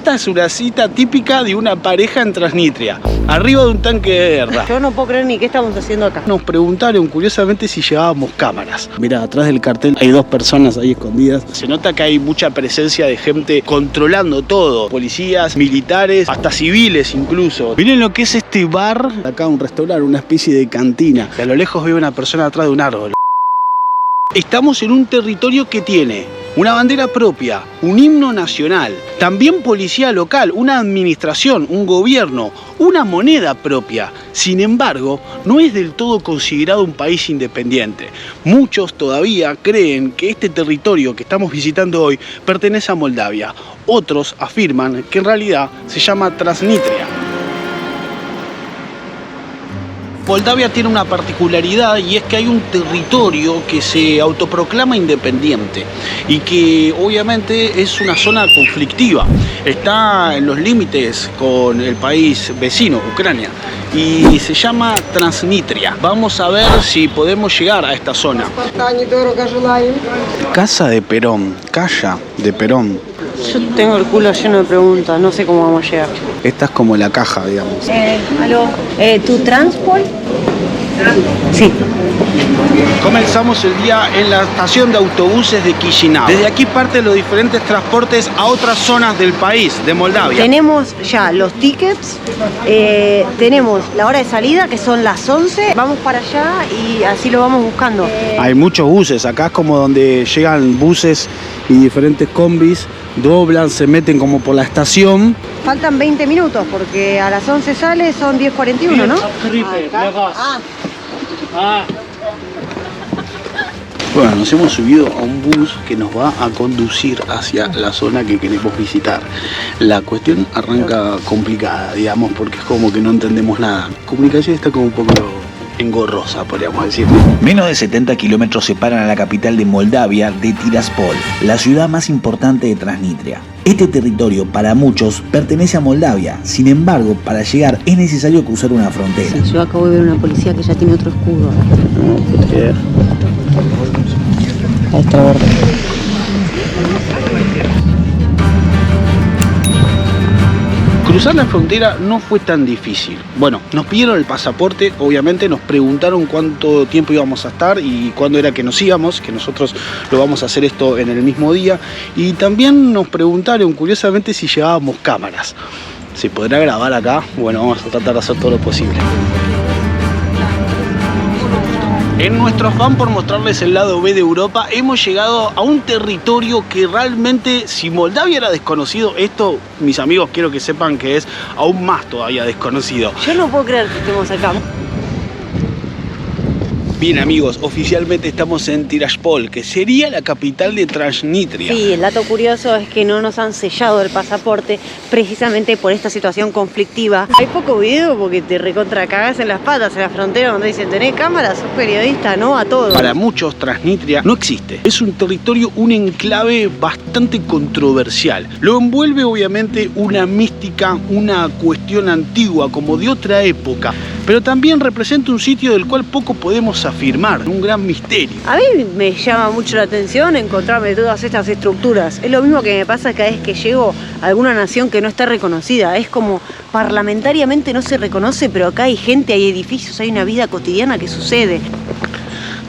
Esta es una cita típica de una pareja en Transnistria, arriba de un tanque de guerra. Yo no puedo creer ni qué estamos haciendo acá. Nos preguntaron curiosamente si llevábamos cámaras. Mira, atrás del cartel hay dos personas ahí escondidas. Se nota que hay mucha presencia de gente controlando todo. Policías, militares, hasta civiles incluso. Miren lo que es este bar. Acá un restaurante, una especie de cantina. Y a lo lejos veo una persona atrás de un árbol. Estamos en un territorio que tiene una bandera propia, un himno nacional, también policía local, una administración, un gobierno, una moneda propia. Sin embargo, no es del todo considerado un país independiente. Muchos todavía creen que este territorio que estamos visitando hoy pertenece a Moldavia. Otros afirman que en realidad se llama Transnistria. Moldavia tiene una particularidad y es que hay un territorio que se autoproclama independiente y que obviamente es una zona conflictiva. Está en los límites con el país vecino, Ucrania, y se llama Transnistria. Vamos a ver si podemos llegar a esta zona. Casa de Perón, Calla de Perón. Yo tengo el culo lleno de preguntas, no sé cómo vamos a llegar. Esta es como la caja, digamos. Aló, ¿tu transport? Sí. Comenzamos el día en la estación de autobuses de Chisinau. Desde aquí parten los diferentes transportes a otras zonas del país, de Moldavia. Tenemos ya los tickets, tenemos la hora de salida, que son las 11. Vamos para allá y así lo vamos buscando. Hay muchos buses, acá es como donde llegan buses y diferentes combis, doblan, se meten como por la estación. Faltan 20 minutos porque a las 11 sale, son 10:41, ¿no? Bueno, nos hemos subido a un bus que nos va a conducir hacia la zona que queremos visitar. La cuestión arranca complicada, digamos, porque es como que no entendemos nada. La comunicación está como un poco engorrosa, podríamos decir. Menos de 70 kilómetros separan a la capital de Moldavia de Tiraspol, la ciudad más importante de Transnistria. Este territorio para muchos pertenece a Moldavia, sin embargo, para llegar es necesario cruzar una frontera. Sí, yo acabo de ver una policía que ya tiene otro escudo. Ahí está verde. Cruzar la frontera no fue tan difícil. Bueno, nos pidieron el pasaporte, obviamente nos preguntaron cuánto tiempo íbamos a estar y cuándo era que nos íbamos, que nosotros lo vamos a hacer esto en el mismo día. Y también nos preguntaron, curiosamente, si llevábamos cámaras. ¿Se podrá grabar acá? Bueno, vamos a tratar de hacer todo lo posible. En nuestro afán por mostrarles el lado B de Europa, hemos llegado a un territorio que realmente, si Moldavia era desconocido, esto, mis amigos, quiero que sepan que es aún más todavía desconocido. Yo no puedo creer que estemos acá. Bien, amigos, oficialmente estamos en Tiraspol, que sería la capital de Transnistria. Sí, el dato curioso es que no nos han sellado el pasaporte precisamente por esta situación conflictiva. Hay poco video porque te recontra cagás en las patas en la frontera donde dicen, ¿tenés cámaras? ¿Sos periodista? No, a todo. Para muchos, Transnistria no existe. Es un territorio, un enclave bastante controversial. Lo envuelve obviamente una mística, una cuestión antigua, como de otra época. Pero también representa un sitio del cual poco podemos afirmar, un gran misterio. A mí me llama mucho la atención encontrarme todas estas estructuras. Es lo mismo que me pasa cada vez que llego a alguna nación que no está reconocida. Es como parlamentariamente no se reconoce, pero acá hay gente, hay edificios, hay una vida cotidiana que sucede.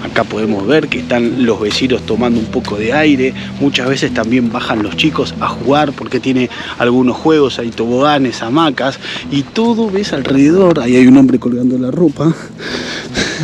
Acá podemos ver que están los vecinos tomando un poco de aire. Muchas veces también bajan los chicos a jugar porque tiene algunos juegos, hay toboganes, hamacas y todo ves alrededor. Ahí hay un hombre colgando la ropa.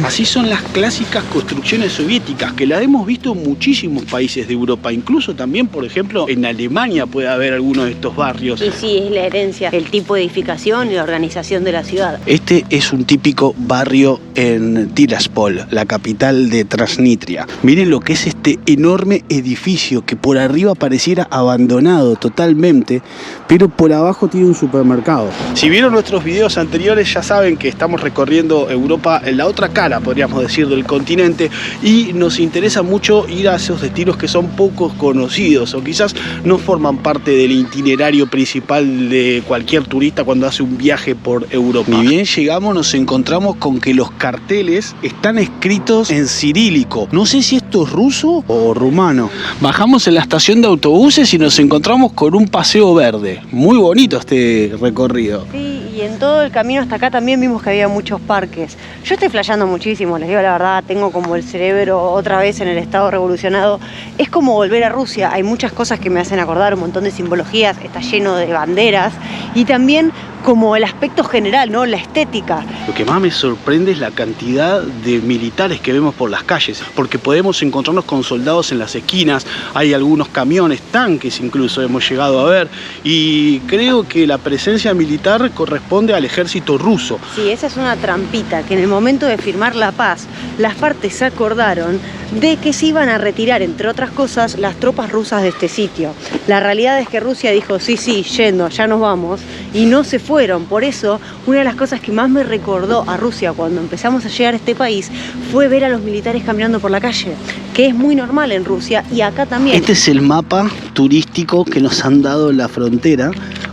Así son las clásicas construcciones soviéticas que las hemos visto en muchísimos países de Europa. Incluso también, por ejemplo, en Alemania puede haber algunos de estos barrios. Y sí, es la herencia, el tipo de edificación y la organización de la ciudad. Este es un típico barrio en Tiraspol, la capital de Transnistria. Miren lo que es este enorme edificio que por arriba pareciera abandonado totalmente, pero por abajo tiene un supermercado. Si vieron nuestros videos anteriores ya saben que estamos recorriendo Europa en la otra cara cara, podríamos decir, del continente, y nos interesa mucho ir a esos destinos que son poco conocidos o quizás no forman parte del itinerario principal de cualquier turista cuando hace un viaje por Europa. Ni bien llegamos, nos encontramos con que los carteles están escritos en cirílico. No sé si esto es ruso o rumano. Bajamos en la estación de autobuses y nos encontramos con un paseo verde. Muy bonito este recorrido. Sí, y en todo el camino hasta acá también vimos que había muchos parques. Yo estoy flasheando muchísimo, les digo la verdad, tengo como el cerebro otra vez en el estado revolucionado. Es como volver a Rusia, hay muchas cosas que me hacen acordar, un montón de simbologías, está lleno de banderas y también como el aspecto general, ¿no? La estética. Lo que más me sorprende es la cantidad de militares que vemos por las calles, porque podemos encontrarnos con soldados en las esquinas, hay algunos camiones, tanques incluso hemos llegado a ver, y creo que la presencia militar corresponde al ejército ruso. Sí, esa es una trampita, que en el momento de firmar la paz, las partes se acordaron de que se iban a retirar, entre otras cosas, las tropas rusas de este sitio. La realidad es que Rusia dijo, sí, yendo, ya nos vamos, y no se fueron. Por eso, una de las cosas que más me recordó a Rusia cuando empezamos a llegar a este país fue ver a los militares caminando por la calle, que es muy normal en Rusia y acá también. Este es el mapa turístico que nos han dado en la frontera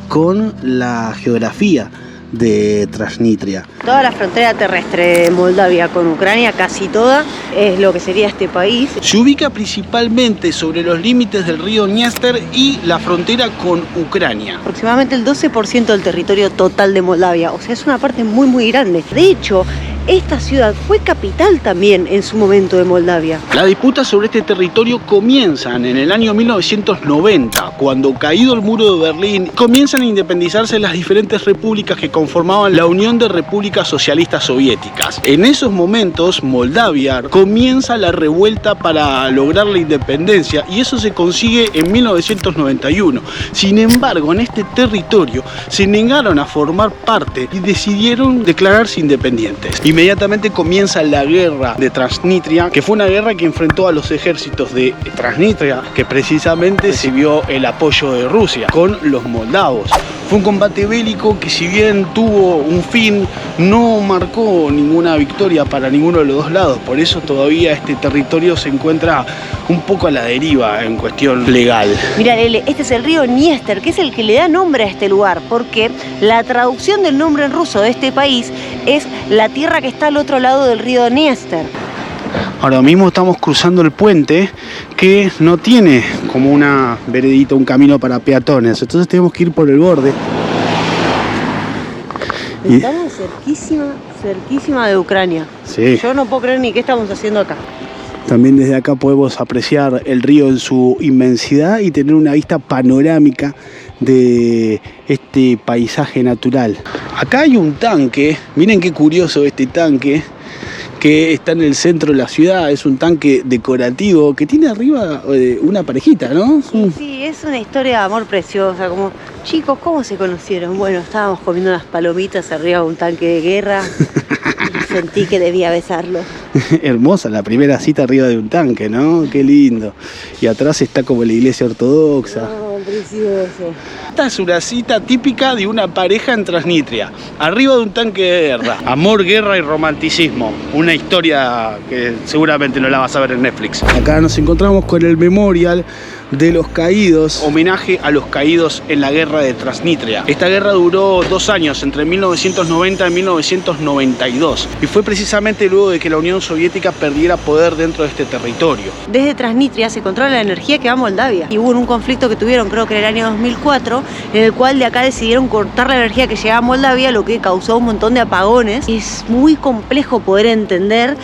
con la geografía de Transnistria. Toda la frontera terrestre de Moldavia con Ucrania, casi toda, es lo que sería este país. Se ubica principalmente sobre los límites del río Dniester y la frontera con Ucrania. Aproximadamente el 12% del territorio total de Moldavia, o sea, es una parte muy grande. De hecho, esta ciudad fue capital también en su momento de Moldavia. Las disputas sobre este territorio comienzan en el año 1990, cuando caído el muro de Berlín, comienzan a independizarse las diferentes repúblicas que conformaban la Unión de Repúblicas Socialistas Soviéticas. En esos momentos, Moldavia comienza la revuelta para lograr la independencia y eso se consigue en 1991. Sin embargo, en este territorio se negaron a formar parte y decidieron declararse independientes. Inmediatamente comienza la guerra de Transnistria, que fue una guerra que enfrentó a los ejércitos de Transnistria, que precisamente recibió el apoyo de Rusia, con los moldavos. Fue un combate bélico que, si bien tuvo un fin, no marcó ninguna victoria para ninguno de los dos lados. Por eso todavía este territorio se encuentra un poco a la deriva en cuestión legal. Mira, Lele, este es el río Dniester, que es el que le da nombre a este lugar, porque la traducción del nombre en ruso de este país es la tierra que está al otro lado del río Dniester. Ahora mismo estamos cruzando el puente que no tiene como una veredita, un camino para peatones, entonces tenemos que ir por el borde. Estamos cerquísima de Ucrania. Sí. Yo no puedo creer ni qué estamos haciendo acá. También desde acá podemos apreciar el río en su inmensidad y tener una vista panorámica de este paisaje natural. Acá hay un tanque, miren qué curioso este tanque, que está en el centro de la ciudad, es un tanque decorativo que tiene arriba una parejita, ¿no? Sí, es una historia de amor preciosa, como chicos, ¿cómo se conocieron? Bueno, estábamos comiendo unas palomitas arriba de un tanque de guerra y sentí que debía besarlo. Hermosa la primera cita arriba de un tanque, ¿no? Qué lindo. Y atrás está como la iglesia ortodoxa. Oh, precioso. Esta es una cita típica de una pareja en Transnistria, arriba de un tanque de guerra. Amor, guerra y romanticismo. Una historia que seguramente no la vas a ver en Netflix. Acá nos encontramos con el memorial de los caídos, homenaje a los caídos en la guerra de Transnistria. Esta guerra duró 2 años, entre 1990 y 1992, y fue precisamente luego de que la Unión Soviética perdiera poder dentro de este territorio. Desde Transnistria se controla la energía que va a Moldavia, y hubo un conflicto que tuvieron, creo que en el año 2004, en el cual de acá decidieron cortar la energía que llegaba a Moldavia, lo que causó un montón de apagones. Es muy complejo poder entender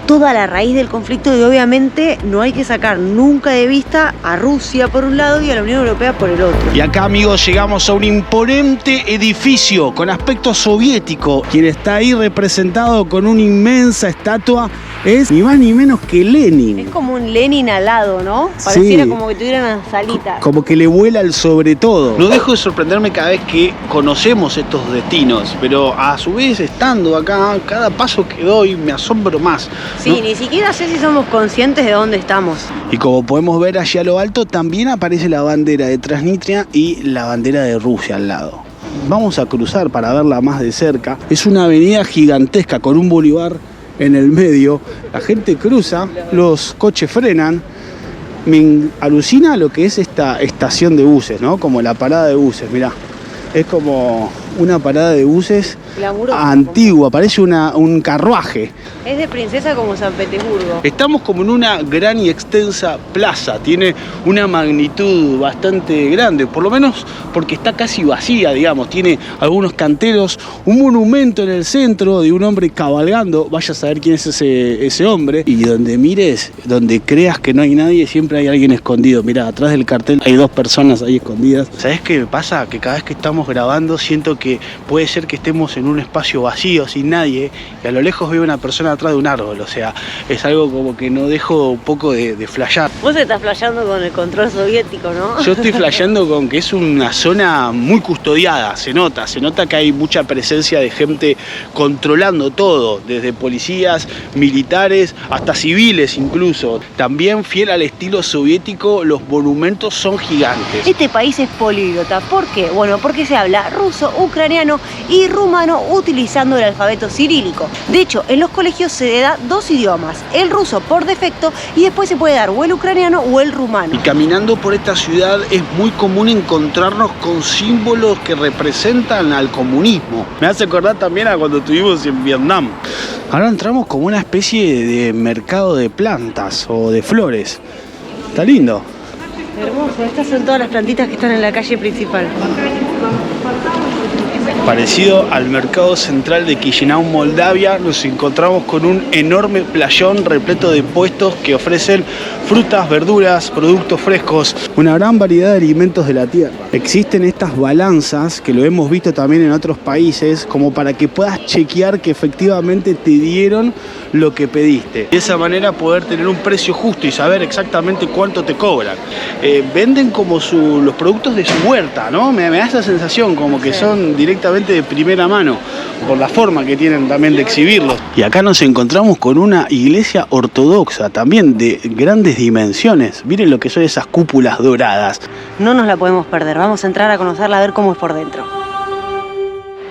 toda la raíz del conflicto y obviamente no hay que sacar nunca de vista a Rusia por un lado y a la Unión Europea por el otro. Y acá, amigos, llegamos a un imponente edificio con aspecto soviético. Quien está ahí representado con una inmensa estatua es ni más ni menos que Lenin. Es como un Lenin alado, ¿no? Pareciera Sí, como que tuviera unas alitas. como que le vuela el sobre todo. No dejo de sorprenderme cada vez que conocemos estos destinos, pero a su vez, estando acá, cada paso que doy me asombro más. Sí, ¿no? ni siquiera sé si somos conscientes de dónde estamos. Y como podemos ver allá a lo alto, también aparece la bandera de Transnistria y la bandera de Rusia al lado. Vamos a cruzar para verla más de cerca. Es una avenida gigantesca con un bulevar en el medio, la gente cruza, los coches frenan. Me alucina lo que es esta estación de buses, ¿no? Como la parada de buses, mirá. Es como una parada de buses glamurosa, antigua, parece un carruaje. Es de princesa como San Petersburgo. Estamos como en una gran y extensa plaza, tiene una magnitud bastante grande, por lo menos porque está casi vacía, digamos, tiene algunos canteros, un monumento en el centro de un hombre cabalgando, vaya a saber quién es ese hombre, y donde mires, donde creas que no hay nadie, siempre hay alguien escondido. Mirá, atrás del cartel hay 2 personas ahí escondidas. ¿Sabés qué me pasa? Que cada vez que estamos grabando siento que puede ser que estemos en un espacio vacío, sin nadie, y a lo lejos veo una persona atrás de un árbol, o sea, es algo como que no dejo un poco de flashear. Vos estás flasheando con el control soviético, ¿no? Yo estoy flasheando con que es una zona muy custodiada, se nota que hay mucha presencia de gente controlando todo, desde policías, militares, hasta civiles incluso. También fiel al estilo soviético, los monumentos son gigantes. Este país es políglota, ¿por qué? Bueno, porque se habla ruso, ucraniano y rumano utilizando el alfabeto cirílico. De hecho, en los colegios se da 2 idiomas, el ruso por defecto y después se puede dar o el ucraniano o el rumano. Y caminando por esta ciudad es muy común encontrarnos con símbolos que representan al comunismo. Me hace acordar también a cuando estuvimos en Vietnam. Ahora entramos como una especie de mercado de plantas o de flores. Está lindo. Hermoso, estas son todas las plantitas que están en la calle principal. Parecido al mercado central de Chisinau, Moldavia, nos encontramos con un enorme playón repleto de puestos que ofrecen frutas, verduras, productos frescos, una gran variedad de alimentos de la tierra. Existen estas balanzas, que lo hemos visto también en otros países, como para que puedas chequear que efectivamente te dieron lo que pediste. De esa manera poder tener un precio justo y saber exactamente cuánto te cobran. Venden como los productos de su huerta, ¿no? Me da esa sensación como que son directamente de primera mano, por la forma que tienen también de exhibirlos. Y acá nos encontramos con una iglesia ortodoxa, también de grandes dimensiones. Miren lo que son esas cúpulas doradas. No nos la podemos perder, vamos a entrar a conocerla, a ver cómo es por dentro.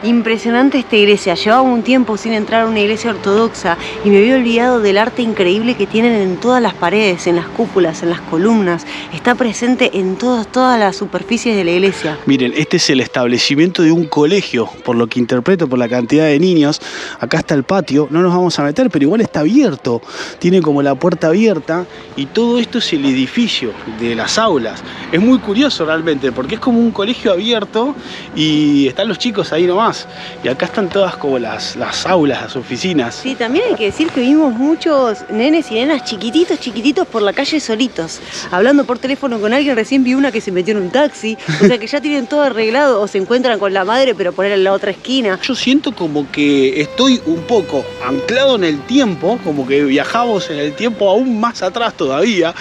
Impresionante esta iglesia, llevaba un tiempo sin entrar a una iglesia ortodoxa y me había olvidado del arte increíble que tienen en todas las paredes, en las cúpulas, en las columnas. Está presente en todas las superficies de la iglesia. Miren, este es el establecimiento de un colegio, por lo que interpreto, por la cantidad de niños. Acá está el patio, no nos vamos a meter, pero igual está abierto. Tiene como la puerta abierta y todo esto es el edificio de las aulas. Es muy curioso realmente, porque es como un colegio abierto y están los chicos ahí nomás. Y acá están todas como las aulas, las oficinas. Sí, también hay que decir que vimos muchos nenes y nenas chiquititos por la calle solitos, hablando por teléfono con alguien. Recién vi una que se metió en un taxi, o sea que ya tienen todo arreglado o se encuentran con la madre pero por en la otra esquina. Yo siento como que estoy un poco anclado en el tiempo, como que viajamos en el tiempo aún más atrás todavía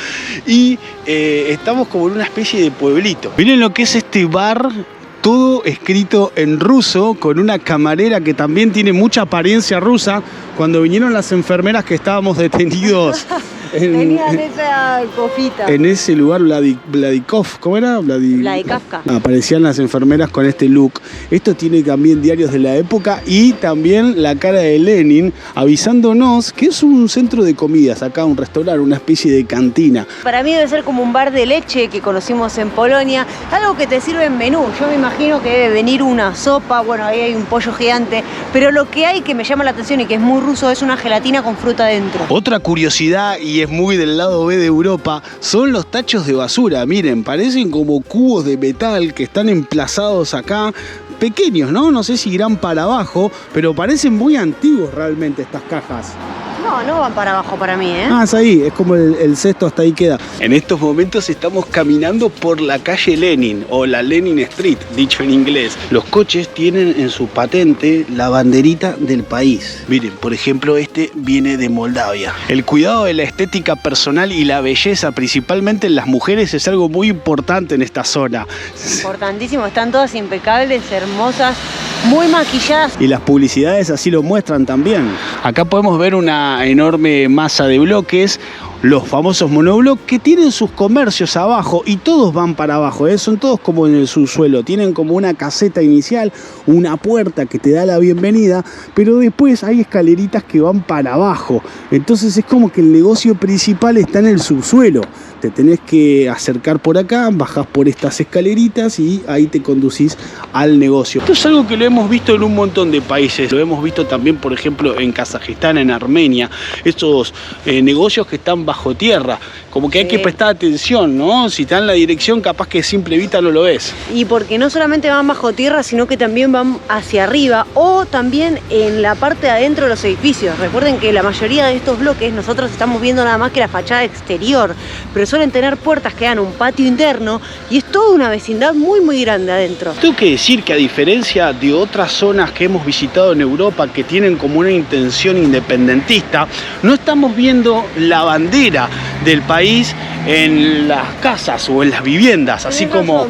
y estamos como en una especie de pueblito. Miren lo que es este bar. Todo escrito en ruso, con una camarera que también tiene mucha apariencia rusa. Cuando vinieron las enfermeras que estábamos detenidos tenían esa cofita. En ese lugar, Vladikov, ¿cómo era? Vladikavka. Aparecían las enfermeras con este look. Esto tiene también diarios de la época y también la cara de Lenin avisándonos que es un centro de comidas, acá un restaurante, una especie de cantina. Para mí debe ser como un bar de leche que conocimos en Polonia, algo que te sirve en menú. Yo me imagino que debe venir una sopa, bueno, ahí hay un pollo gigante, pero lo que hay que me llama la atención y que es muy ruso es una gelatina con fruta dentro. Otra curiosidad, y es muy del lado B de Europa, son los tachos de basura. Miren, parecen como cubos de metal que están emplazados acá, pequeños, ¿no? No sé si irán para abajo, pero parecen muy antiguos realmente estas cajas. No van para abajo para mí, ¿eh? Ah, es ahí, es como el cesto hasta ahí queda. En estos momentos estamos caminando por la calle Lenin, o la Lenin Street, dicho en inglés. Los coches tienen en su patente la banderita del país. Miren, por ejemplo, este viene de Moldavia. El cuidado de la estética personal y la belleza, principalmente en las mujeres, es algo muy importante en esta zona. Importantísimo, están todas impecables, hermosas, muy maquilladas. Y las publicidades así lo muestran también. Acá podemos ver una enorme masa de bloques. los famosos monobloc, que tienen sus comercios abajo y todos van para abajo, son todos como en el subsuelo, tienen como una caseta inicial, una puerta que te da la bienvenida, pero después hay escaleritas que van para abajo, entonces es como que el negocio principal está en el subsuelo. Te tenés que acercar por acá, bajás por estas escaleritas y ahí te conducís al negocio. Esto es algo que lo hemos visto en un montón de países. Lo hemos visto también, por ejemplo, en Kazajistán, en Armenia. Estos negocios que están bajo tierra. Como que hay que prestar atención, ¿no? Si te dan la dirección, capaz que a simple vista no lo ves. Y porque no solamente van bajo tierra, sino que también van hacia arriba o también en la parte de adentro de los edificios. Recuerden que la mayoría de estos bloques nosotros estamos viendo nada más que la fachada exterior, pero suelen tener puertas que dan un patio interno y es toda una vecindad muy grande adentro. Tengo que decir que a diferencia de otras zonas que hemos visitado en Europa que tienen como una intención independentista, no estamos viendo la bandera del país en las casas o en las viviendas, así como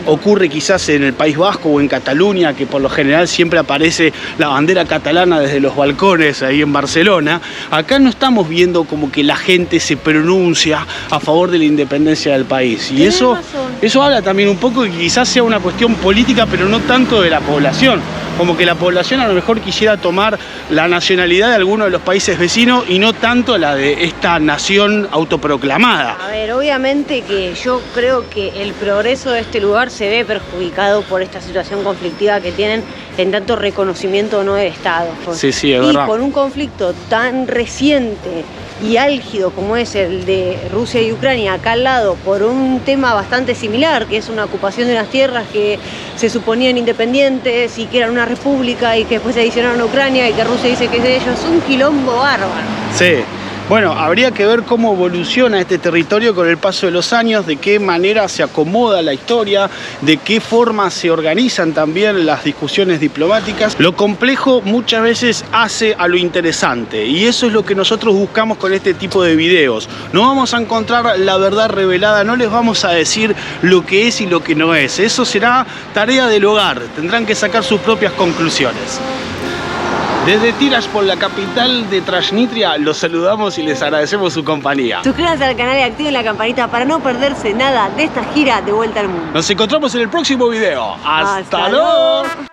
ocurre quizás en el País Vasco o en Cataluña, que por lo general siempre aparece la bandera catalana desde los balcones ahí en Barcelona. Acá no estamos viendo como que la gente se pronuncia a favor de la independencia del país, y eso habla también un poco de que quizás sea una cuestión política, pero no tanto de la población, como que la población a lo mejor quisiera tomar la nacionalidad de alguno de los países vecinos y no tanto la de esta nación autoproclamada. A ver, obviamente que yo creo que el progreso de este lugar se ve perjudicado por esta situación conflictiva que tienen en tanto reconocimiento o no del Estado. Sí, es verdad. Y con un conflicto tan reciente y álgido como es el de Rusia y Ucrania acá al lado, por un tema bastante similar, que es una ocupación de unas tierras que se suponían independientes y que eran una república y que después se adicionaron a Ucrania y que Rusia dice que es de ellos, es un quilombo bárbaro. Sí. Bueno, habría que ver cómo evoluciona este territorio con el paso de los años, de qué manera se acomoda la historia, de qué forma se organizan también las discusiones diplomáticas. Lo complejo muchas veces hace a lo interesante, y eso es lo que nosotros buscamos con este tipo de videos. No vamos a encontrar la verdad revelada, no les vamos a decir lo que es y lo que no es. Eso será tarea del hogar, tendrán que sacar sus propias conclusiones. Desde Tiraspol, la capital de Transnistria, los saludamos y les agradecemos su compañía. Suscríbanse al canal y activen la campanita para no perderse nada de esta gira de vuelta al mundo. Nos encontramos en el próximo video. ¡Hasta luego!